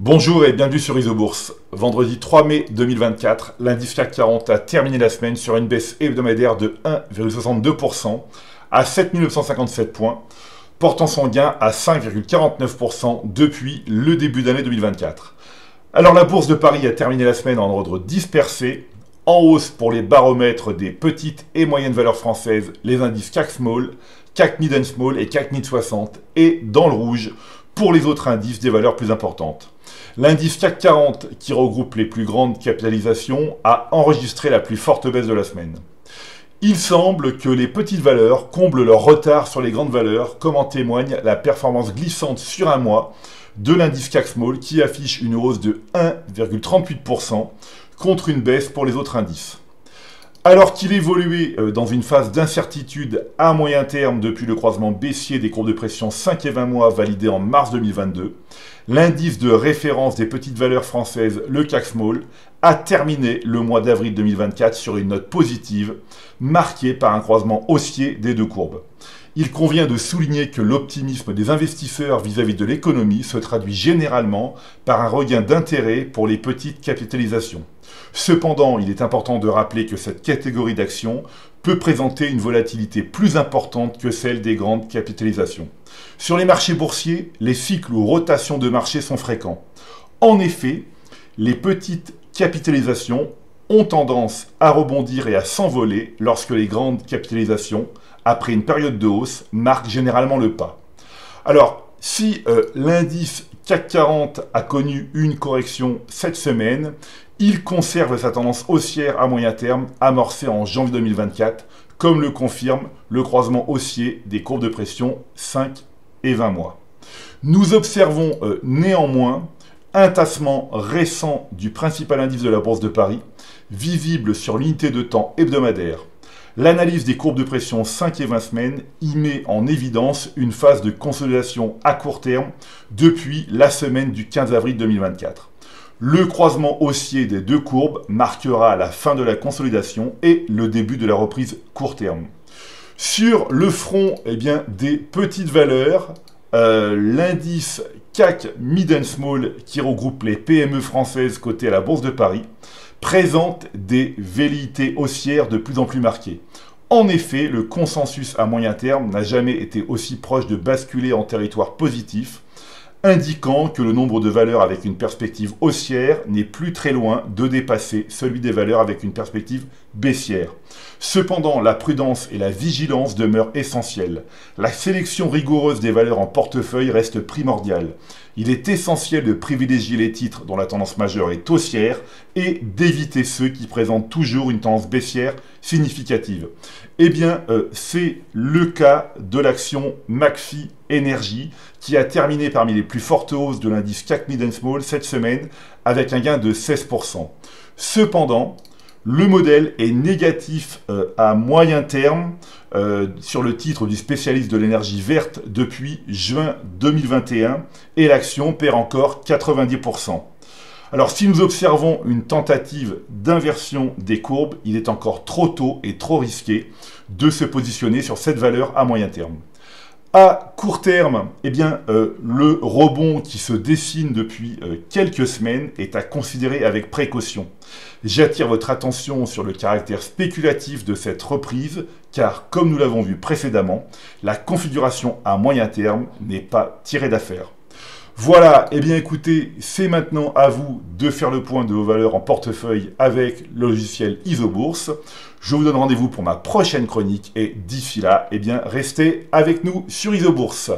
Bonjour et bienvenue sur Isobourse. Vendredi 3 mai 2024, l'indice CAC 40 a terminé la semaine sur une baisse hebdomadaire de 1,62% à 7 957 points, portant son gain à 5,49% depuis le début d'année 2024. Alors la bourse de Paris a terminé la semaine en ordre dispersé, en hausse pour les baromètres des petites et moyennes valeurs françaises, les indices CAC Small, CAC Mid and Small et CAC Mid 60, et dans le rouge pour les autres indices des valeurs plus importantes. L'indice CAC 40, qui regroupe les plus grandes capitalisations, a enregistré la plus forte baisse de la semaine. Il semble que les petites valeurs comblent leur retard sur les grandes valeurs, comme en témoigne la performance glissante sur un mois de l'indice CAC Small, qui affiche une hausse de 1,38% contre une baisse pour les autres indices. Alors qu'il évoluait dans une phase d'incertitude à moyen terme depuis le croisement baissier des courbes de pression 5 et 20 mois validé en mars 2022, l'indice de référence des petites valeurs françaises, le CAC Small, a terminé le mois d'avril 2024 sur une note positive, marquée par un croisement haussier des deux courbes. Il convient de souligner que l'optimisme des investisseurs vis-à-vis de l'économie se traduit généralement par un regain d'intérêt pour les petites capitalisations. Cependant, il est important de rappeler que cette catégorie d'actions peut présenter une volatilité plus importante que celle des grandes capitalisations. Sur les marchés boursiers, les cycles ou rotations de marché sont fréquents. En effet, les petites capitalisations ont tendance à rebondir et à s'envoler lorsque les grandes capitalisations, après une période de hausse, marquent généralement le pas. Alors, si l'indice CAC 40 a connu une correction cette semaine, il conserve sa tendance haussière à moyen terme amorcée en janvier 2024, comme le confirme le croisement haussier des courbes de pression 5 et 20 mois. Nous observons néanmoins un tassement récent du principal indice de la Bourse de Paris, visible sur l'unité de temps hebdomadaire. L'analyse des courbes de pression 5 et 20 semaines y met en évidence une phase de consolidation à court terme depuis la semaine du 15 avril 2024. Le croisement haussier des deux courbes marquera la fin de la consolidation et le début de la reprise court terme. Sur le front des petites valeurs, l'indice CAC Mid and Small, qui regroupe les PME françaises cotées à la Bourse de Paris, présente des velléités haussières de plus en plus marquées. En effet, le consensus à moyen terme n'a jamais été aussi proche de basculer en territoire positif, indiquant que le nombre de valeurs avec une perspective haussière n'est plus très loin de dépasser celui des valeurs avec une perspective baissière. Cependant, la prudence et la vigilance demeurent essentielles. La sélection rigoureuse des valeurs en portefeuille reste primordiale. Il est essentiel de privilégier les titres dont la tendance majeure est haussière et d'éviter ceux qui présentent toujours une tendance baissière significative. C'est le cas de l'action McPhy Energy, qui a terminé parmi les plus fortes hausses de l'indice CAC Mid and Small cette semaine avec un gain de 16%. Cependant, le modèle est négatif à moyen terme sur le titre du spécialiste de l'énergie verte depuis juin 2021 et l'action perd encore 90%. Alors si nous observons une tentative d'inversion des courbes, il est encore trop tôt et trop risqué de se positionner sur cette valeur à moyen terme. À court terme, le rebond qui se dessine depuis quelques semaines est à considérer avec précaution. J'attire votre attention sur le caractère spéculatif de cette reprise, car comme nous l'avons vu précédemment, la configuration à moyen terme n'est pas tirée d'affaire. Voilà, écoutez, c'est maintenant à vous de faire le point de vos valeurs en portefeuille avec le logiciel Isobourse. Je vous donne rendez-vous pour ma prochaine chronique et d'ici là, restez avec nous sur Isobourse.